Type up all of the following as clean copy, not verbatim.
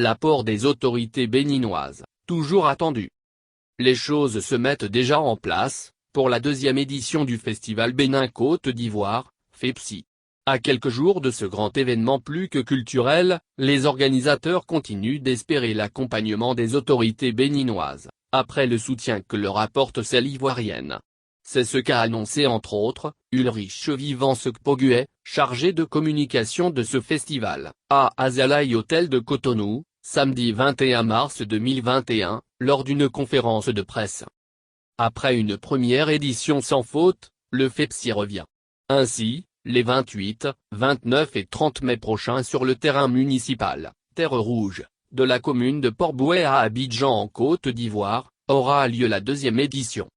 L'apport des autorités béninoises, toujours attendu. Les choses se mettent déjà en place, pour la deuxième édition du Festival Bénin Côte d'Ivoire, FEPSI. À quelques jours de ce grand événement plus que culturel, les organisateurs continuent d'espérer l'accompagnement des autorités béninoises, après le soutien que leur apporte celle ivoirienne. C'est ce qu'a annoncé entre autres, Ulrich Vivance Kpogué, chargé de communication de ce festival, à Azalai Hotel de Cotonou, samedi 21 mars 2021, lors d'une conférence de presse. Après une première édition sans faute, le FEPSI revient. Ainsi, les 28, 29 et 30 mai prochains sur le terrain municipal, Terre Rouge, de la commune de Port-Bouët à Abidjan en Côte d'Ivoire, aura lieu la deuxième édition.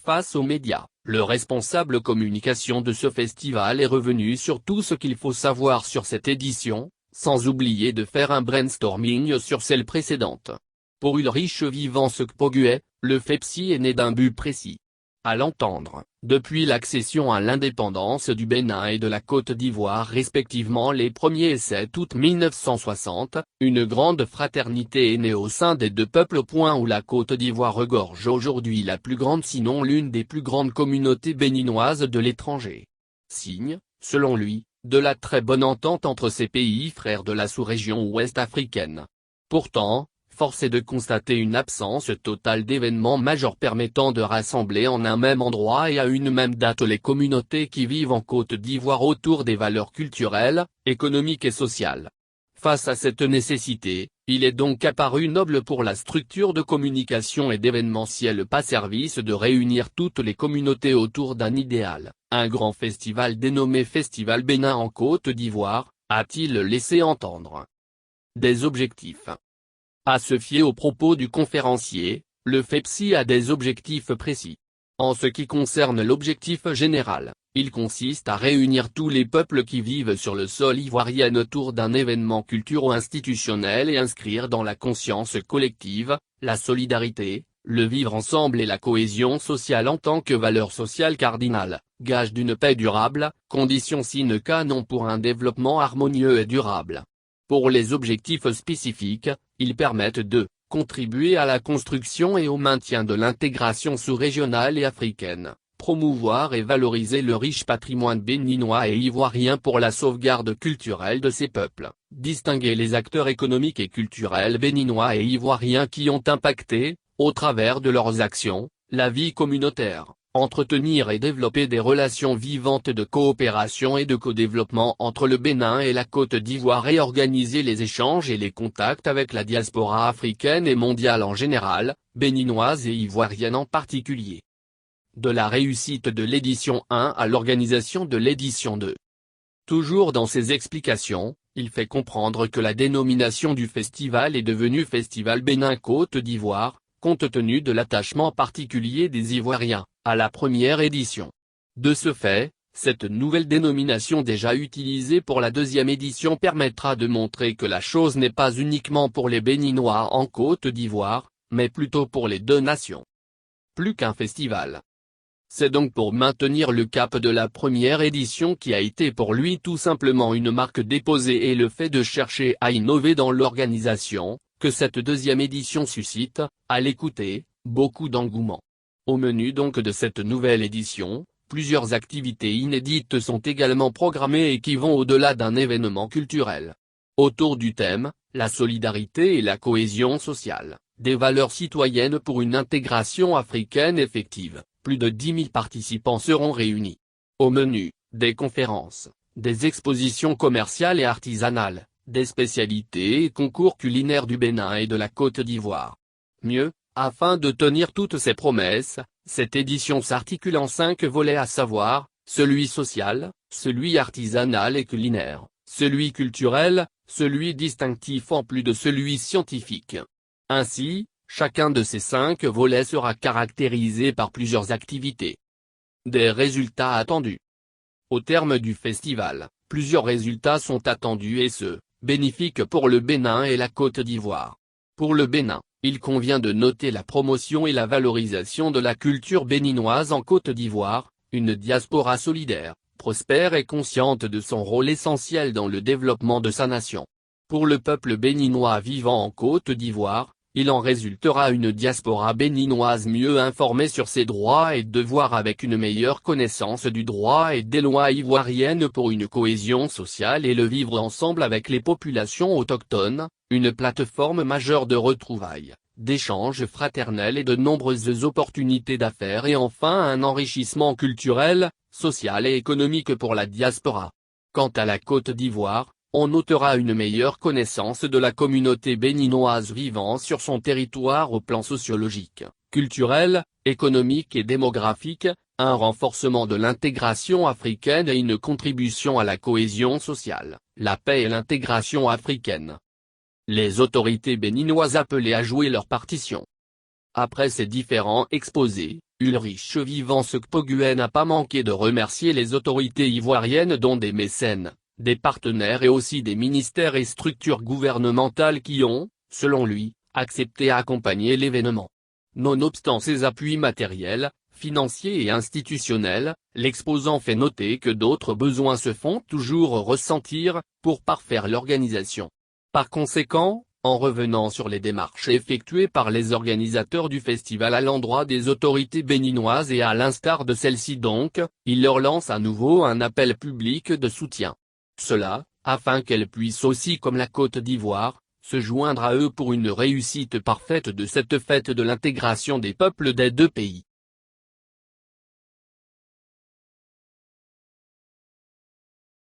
Face aux médias, le responsable communication de ce festival est revenu sur tout ce qu'il faut savoir sur cette édition, sans oublier de faire un brainstorming sur celle précédente. Pour Ulrich Vivance Kpogué, le FEPSI est né d'un but précis. À l'entendre, depuis l'accession à l'indépendance du Bénin et de la Côte d'Ivoire respectivement les 1er et 7 août 1960, une grande fraternité est née au sein des deux peuples au point où la Côte d'Ivoire regorge aujourd'hui la plus grande sinon l'une des plus grandes communautés béninoises de l'étranger. Signe, selon lui, de la très bonne entente entre ces pays frères de la sous-région ouest africaine. Pourtant, force est de constater une absence totale d'événements majeurs permettant de rassembler en un même endroit et à une même date les communautés qui vivent en Côte d'Ivoire autour des valeurs culturelles, économiques et sociales. Face à cette nécessité, il est donc apparu noble pour la structure de communication et d'événementiel pas service de réunir toutes les communautés autour d'un idéal, un grand festival dénommé Festival Bénin en Côte d'Ivoire, a-t-il laissé entendre. Des objectifs. À se fier aux propos du conférencier, le FEPSI a des objectifs précis. En ce qui concerne l'objectif général, il consiste à réunir tous les peuples qui vivent sur le sol ivoirien autour d'un événement culturo-institutionnel et inscrire dans la conscience collective, la solidarité, le vivre ensemble et la cohésion sociale en tant que valeur sociale cardinale, gage d'une paix durable, condition sine qua non pour un développement harmonieux et durable. Pour les objectifs spécifiques, ils permettent de contribuer à la construction et au maintien de l'intégration sous-régionale et africaine, promouvoir et valoriser le riche patrimoine béninois et ivoirien pour la sauvegarde culturelle de ces peuples, distinguer les acteurs économiques et culturels béninois et ivoiriens qui ont impacté, au travers de leurs actions, la vie communautaire. Entretenir et développer des relations vivantes de coopération et de co-développement entre le Bénin et la Côte d'Ivoire et organiser les échanges et les contacts avec la diaspora africaine et mondiale en général, béninoise et ivoirienne en particulier. De la réussite de l'édition 1 à l'organisation de l'édition 2. Toujours dans ses explications, il fait comprendre que la dénomination du festival est devenue Festival Bénin Côte d'Ivoire, compte tenu de l'attachement particulier des Ivoiriens à la première édition. De ce fait, cette nouvelle dénomination déjà utilisée pour la deuxième édition permettra de montrer que la chose n'est pas uniquement pour les Béninois en Côte d'Ivoire, mais plutôt pour les deux nations. Plus qu'un festival. C'est donc pour maintenir le cap de la première édition qui a été pour lui tout simplement une marque déposée et le fait de chercher à innover dans l'organisation, que cette deuxième édition suscite, à l'écouter, beaucoup d'engouement. Au menu donc de cette nouvelle édition, plusieurs activités inédites sont également programmées et qui vont au-delà d'un événement culturel. Autour du thème, la solidarité et la cohésion sociale, des valeurs citoyennes pour une intégration africaine effective, plus de 10 000 participants seront réunis. Au menu, des conférences, des expositions commerciales et artisanales, des spécialités et concours culinaires du Bénin et de la Côte d'Ivoire. Mieux, afin de tenir toutes ces promesses, cette édition s'articule en 5 volets à savoir, celui social, celui artisanal et culinaire, celui culturel, celui distinctif en plus de celui scientifique. Ainsi, chacun de ces 5 volets sera caractérisé par plusieurs activités. Des résultats attendus. Au terme du festival, plusieurs résultats sont attendus et bénéfiques pour le Bénin et la Côte d'Ivoire. Pour le Bénin, il convient de noter la promotion et la valorisation de la culture béninoise en Côte d'Ivoire, une diaspora solidaire, prospère et consciente de son rôle essentiel dans le développement de sa nation. Pour le peuple béninois vivant en Côte d'Ivoire, il en résultera une diaspora béninoise mieux informée sur ses droits et devoirs avec une meilleure connaissance du droit et des lois ivoiriennes pour une cohésion sociale et le vivre ensemble avec les populations autochtones, une plateforme majeure de retrouvailles, d'échanges fraternels et de nombreuses opportunités d'affaires et enfin un enrichissement culturel, social et économique pour la diaspora. Quant à la Côte d'Ivoire, on notera une meilleure connaissance de la communauté béninoise vivant sur son territoire au plan sociologique, culturel, économique et démographique, un renforcement de l'intégration africaine et une contribution à la cohésion sociale, la paix et l'intégration africaine. Les autorités béninoises appelées à jouer leur partition. Après ces différents exposés, Ulrich Vivance Kpoguen n'a pas manqué de remercier les autorités ivoiriennes dont des mécènes, des partenaires et aussi des ministères et structures gouvernementales qui ont, selon lui, accepté à accompagner l'événement. Nonobstant ces appuis matériels, financiers et institutionnels, l'exposant fait noter que d'autres besoins se font toujours ressentir, pour parfaire l'organisation. Par conséquent, en revenant sur les démarches effectuées par les organisateurs du festival à l'endroit des autorités béninoises et à l'instar de celles-ci donc, il leur lance à nouveau un appel public de soutien. Cela, afin qu'elles puissent aussi comme la Côte d'Ivoire, se joindre à eux pour une réussite parfaite de cette fête de l'intégration des peuples des deux pays.